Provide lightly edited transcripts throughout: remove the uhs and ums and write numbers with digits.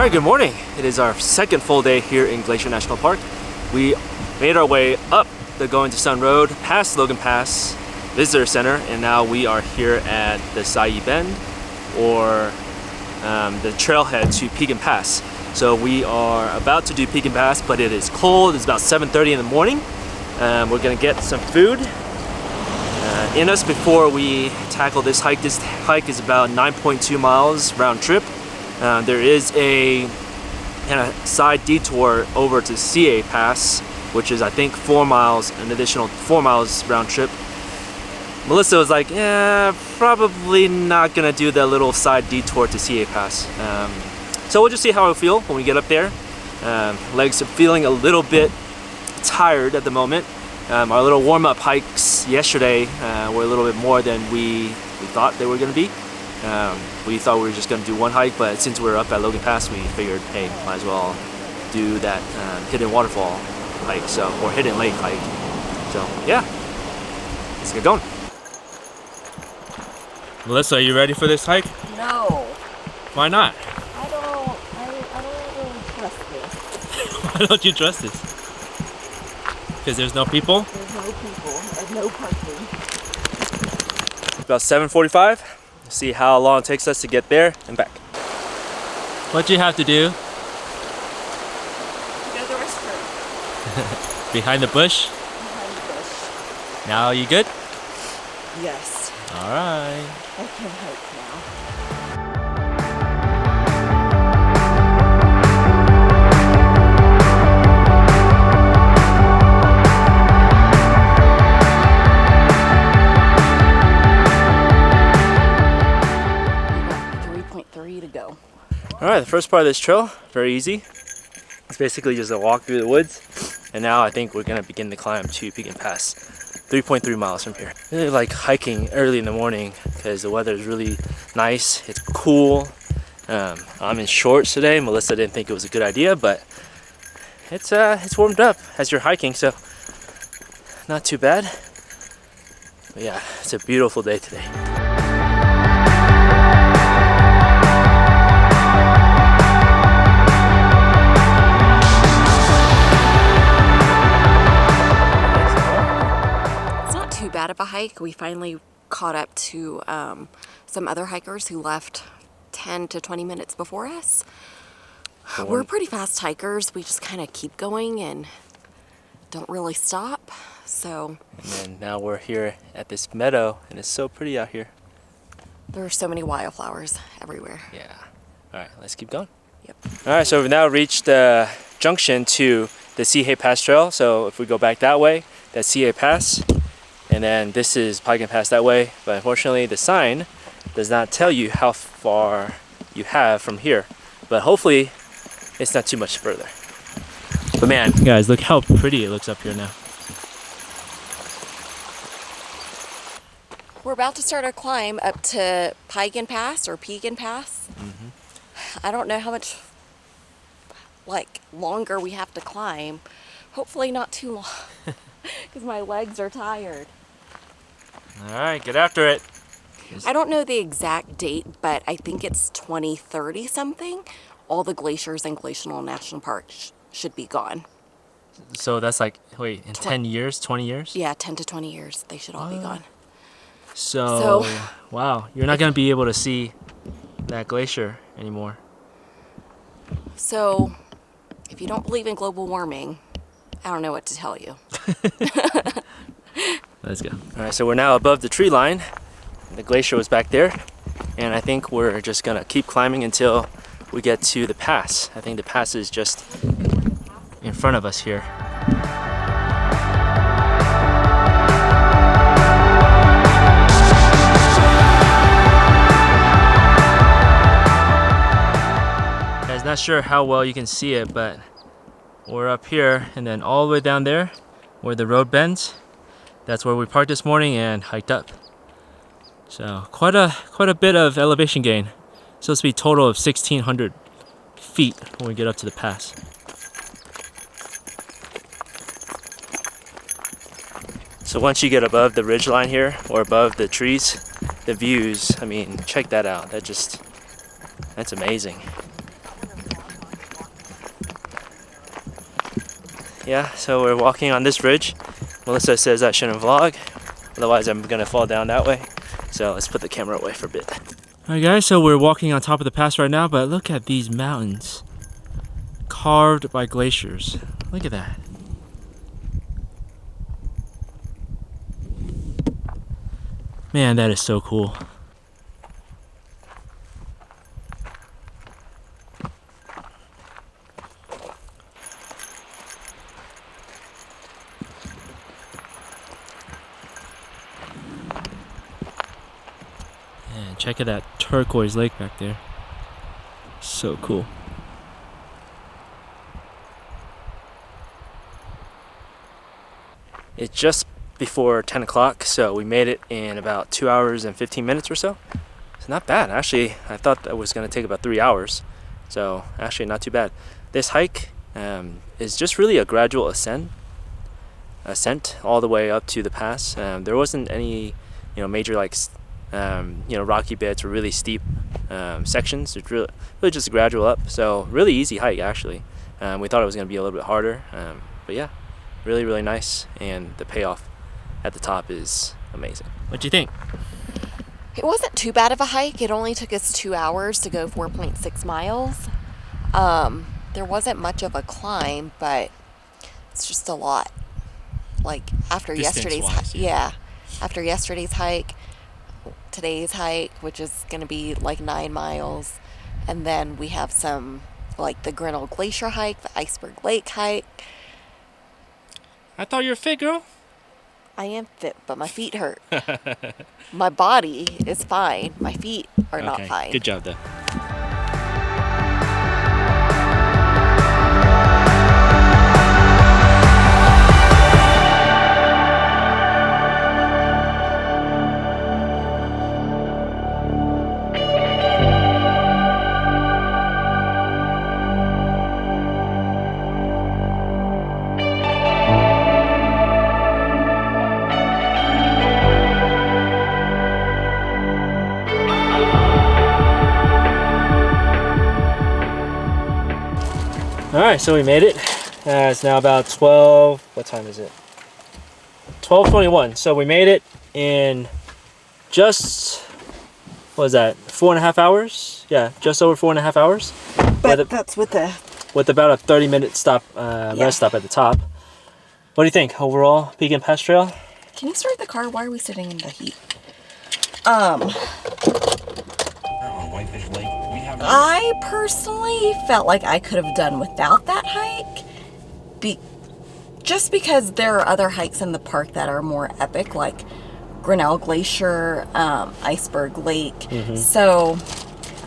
Alright, good morning. It is our second full day here in Glacier National Park. We made our way up the Going to Sun Road, past Logan Pass Visitor Center, and now we are here at the Saiyi Bend, or the trailhead to PIEGAN Pass. So we are about to do PIEGAN Pass, but it is cold. It's about 7:30 in the morning. We're gonna get some food in us before we tackle this hike. This hike is about 9.2 miles round trip. There is a kind of side detour over to CA Pass, which is I think 4 miles, an additional 4 miles round trip. Melissa was like, yeah, probably not gonna do that little side detour to CA Pass. So we'll just see how I feel when we get up there. Legs are feeling a little bit tired at the moment. Our little warm-up hikes yesterday were a little bit more than we thought they were gonna be. We thought we were just gonna do one hike, but since we're up at Logan Pass, we figured, hey, might as well do that hidden waterfall hike, or hidden lake hike. So yeah, let's get going. Melissa, are you ready for this hike? No. Why not? I don't really trust this. Why don't you trust this? Because there's no people? There's no people and no parking. About 7:45. See how long it takes us to get there and back. What you have to do? Go to the restroom. Behind the bush? Behind the bush. Now you good? Yes. Alright. I can hike now. To go. Alright, the first part of this trail, very easy. It's basically just a walk through the woods. And now I think we're going to begin the climb to PIEGAN Pass. 3.3 miles from here. I really like hiking early in the morning because the weather is really nice. It's cool. I'm in shorts today. Melissa didn't think it was a good idea, but it's warmed up as you're hiking, so not too bad. But yeah, it's a beautiful day today. Bad of a hike. We finally caught up to some other hikers who left 10 to 20 minutes before us. We're pretty fast hikers. We just kind of keep going and don't really stop. So. And then now we're here at this meadow, and it's so pretty out here. There are so many wildflowers everywhere. Yeah. All right, let's keep going. Yep. All right, so we've now reached the junction to the CA Pass Trail. So if we go back that way, that's CA Pass. And then this is PIEGAN Pass that way, but unfortunately the sign does not tell you how far you have from here. But hopefully it's not too much further. But man, guys, look how pretty it looks up here now. We're about to start our climb up to PIEGAN Pass or PIEGAN Pass. Mm-hmm. I don't know how much longer we have to climb. Hopefully not too long because my legs are tired. All right, get after it. I don't know the exact date, but I think it's 2030 something. All the glaciers in Glacier National Park should be gone. So that's in 10 years, 20 years? Yeah, 10 to 20 years. They should all be gone. So, wow, you're not going to be able to see that glacier anymore. So, if you don't believe in global warming, I don't know what to tell you. Let's go. All right, so we're now above the tree line. The glacier was back there, and I think we're just gonna keep climbing until we get to the pass. I think the pass is just in front of us here. Guys, not sure how well you can see it, but we're up here, and then all the way down there where the road bends, that's where we parked this morning and hiked up. So quite a bit of elevation gain. Supposed to be a total of 1,600 feet when we get up to the pass. So once you get above the ridge line here, or above the trees, the views, I mean, check that out. That's amazing. Yeah, so we're walking on this ridge. Melissa says I shouldn't vlog, otherwise I'm gonna fall down that way. So let's put the camera away for a bit. Alright guys, so we're walking on top of the pass right now, but look at these mountains. Carved by glaciers. Look at that. Man, that is so cool. And check out that turquoise lake back there. So cool. It's just before 10 o'clock, so we made it in about 2 hours and 15 minutes or so. It's not bad. Actually, I thought that was going to take about 3 hours. So actually not too bad. This hike is just really a gradual ascent all the way up to the pass. There wasn't any, major rocky bits or really steep sections. It's really just a gradual up. So really easy hike actually. We thought it was going to be a little bit harder, but yeah, really, really nice, and the payoff at the top is amazing. What do you think? It wasn't too bad of a hike. It only took us 2 hours to go 4.6 miles. There wasn't much of a climb, but it's just a lot. Like after yesterday's hike, after yesterday's hike, today's hike, which is going to be like 9 miles, and then we have some like the Glacier hike, the Iceberg Lake hike. I thought you were fit, girl. I am fit, but my feet hurt. My body is fine. My feet are not fine. Good job, though. Alright, so we made it. It's now about 12, what time is it? 12:21. So we made it in just, what was that, 4.5 hours? Yeah, just over 4.5 hours. But that's with about a 30-minute stop, rest stop at the top. What do you think overall, PIEGAN Pass Trail? Can you start the car? Why are we sitting in the heat? I personally felt like I could have done without that hike, just because there are other hikes in the park that are more epic, like Glacier, Iceberg Lake. So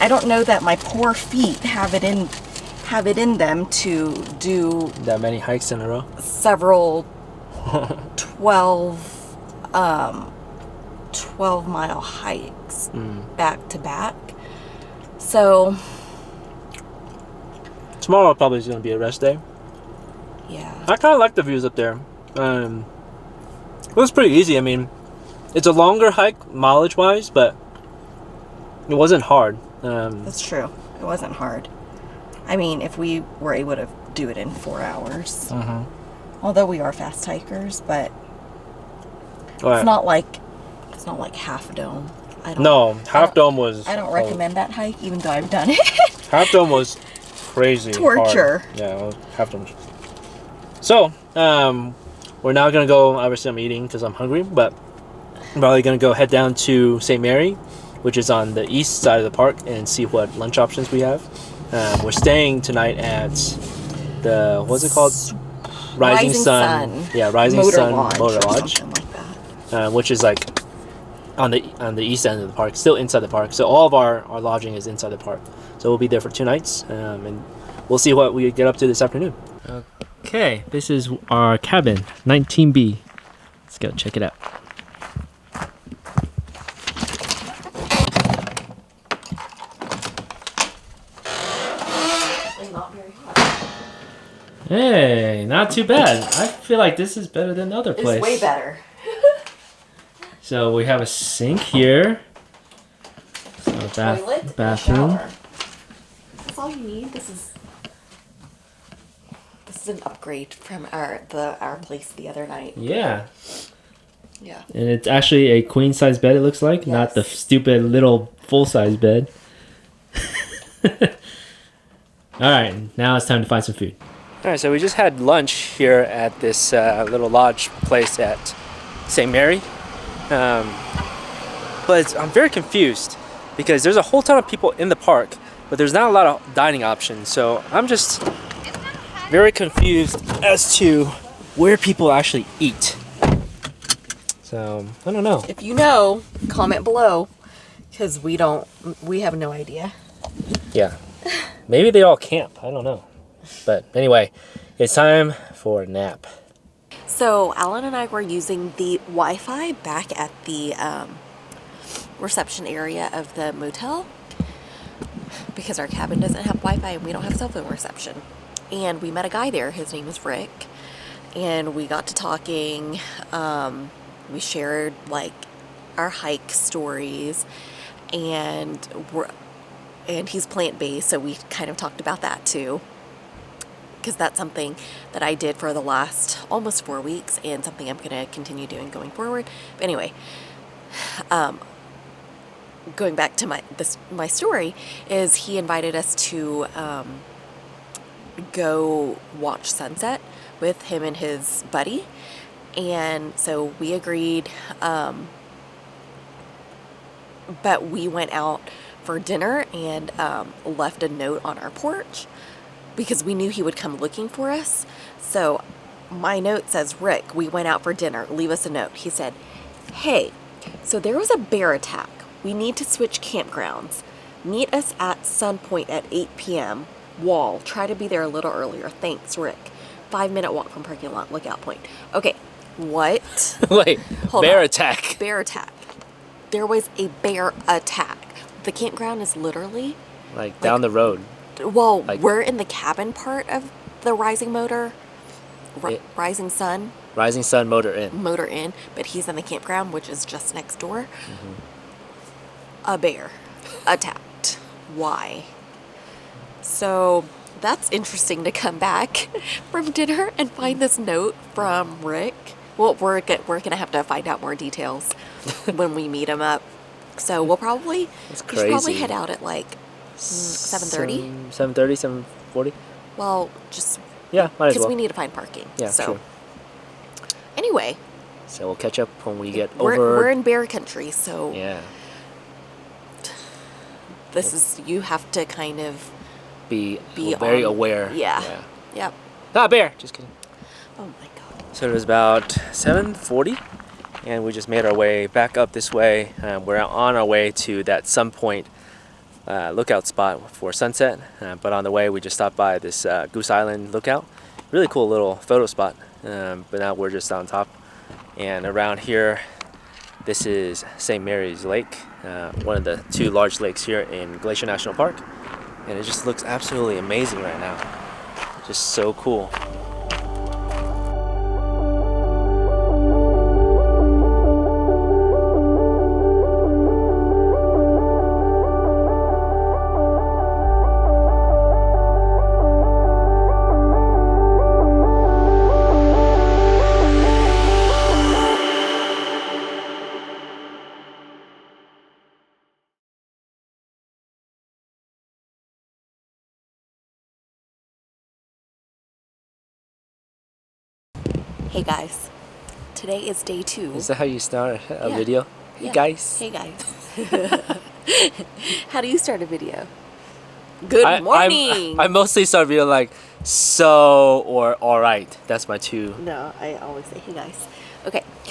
I don't know that my poor feet have it in them to do that many hikes in a row. Several 12-mile hikes back to back. So tomorrow probably is going to be a rest day. Yeah. I kind of like the views up there. It was pretty easy. I mean, it's a longer hike mileage-wise, but it wasn't hard. That's true. It wasn't hard. I mean, if we were able to do it in 4 hours. Although we are fast hikers, but it's not like Half Dome. Half Dome was... I don't recommend that hike, even though I've done it. Half Dome was crazy torture. Hard. Yeah, Half Dome. So, we're now going to go... Obviously, I'm eating because I'm hungry, but I'm probably going to go head down to St. Mary, which is on the east side of the park, and see what lunch options we have. We're staying tonight at the... What's it called? Rising Sun. Yeah, Rising Sun Motor Lodge. Like that. Which is like... on the east end of the park, still inside the park. So all of our lodging is inside the park. So we'll be there for 2 nights, and we'll see what we get up to this afternoon. Okay, this is our cabin, 19B. Let's go check it out. Not very hot. Hey, not too bad. I feel like this is better than the other place. It's way better. So we have a sink here. So Toilet, bathroom. That's all you need. This is an upgrade from our place the other night. Yeah. Yeah. And it's actually a queen size bed, it looks like, not the stupid little full size bed. Alright, now it's time to find some food. Alright, so we just had lunch here at this little lodge place at St. Mary. But I'm very confused because there's a whole ton of people in the park, but there's not a lot of dining options. So I'm just very confused as to where people actually eat. So I don't know. If you know, comment below, because we have no idea. Yeah. Maybe they all camp. I don't know. But anyway, it's time for a nap. So Alan and I were using the Wi-Fi back at the reception area of the motel because our cabin doesn't have Wi-Fi and we don't have cell phone reception. And we met a guy there. His name is Rick. And we got to talking. We shared like our hike stories, and he's plant-based, so we kind of talked about that too, because that's something that I did for the last almost 4 weeks and something I'm going to continue doing going forward. But anyway, going back to my story, is he invited us to go watch sunset with him and his buddy. And so we agreed, but we went out for dinner and left a note on our porch because we knew he would come looking for us. So my note says, Rick, we went out for dinner. Leave us a note. He said, hey, so there was a bear attack. We need to switch campgrounds. Meet us at Sun Point at 8 p.m. Wall. Try to be there a little earlier. Thanks, Rick. 5-minute walk from parking lot, lookout point. Okay. What? Wait, Hold bear on. attack. Bear attack. There was a bear attack. The campground is literally like down the road. Well, like, we're in the cabin part of the Rising Motor. Rising Sun. Rising Sun Motor Inn. Motor Inn, but he's in the campground, which is just next door. A bear attacked. Why? So that's interesting to come back from dinner and find this note from Rick. Well, we're gonna have to find out more details when we meet him up. So we'll probably That's we should probably crazy. head out at like 7:30. 7:30, 7:40. Well, just Yeah, might as because well. we need to find parking. Yeah, so true. anyway, So we'll catch up when we get we're over. in bear country, so Yeah. this is, you have to kind of Be be very on- aware. Yeah. Yep. Not a bear. Just kidding. Oh my god. So it was about 7:40, and we just made our way back up this way. We're on our way to that Sun Point lookout spot for sunset. But on the way, we just stopped by this Goose Island lookout. Really cool little photo spot. But now we're just on top. And around here, this is St. Mary's Lake, one of the 2 large lakes here in Glacier National Park. And it just looks absolutely amazing right now. Just so cool. Hey guys, today is day 2. Is that how you start a Yeah. video? Hey Yeah. guys. Hey guys. How do you start a video? Good morning. I mostly start video like so or alright. That's my 2. No, I always say, hey guys. Okay,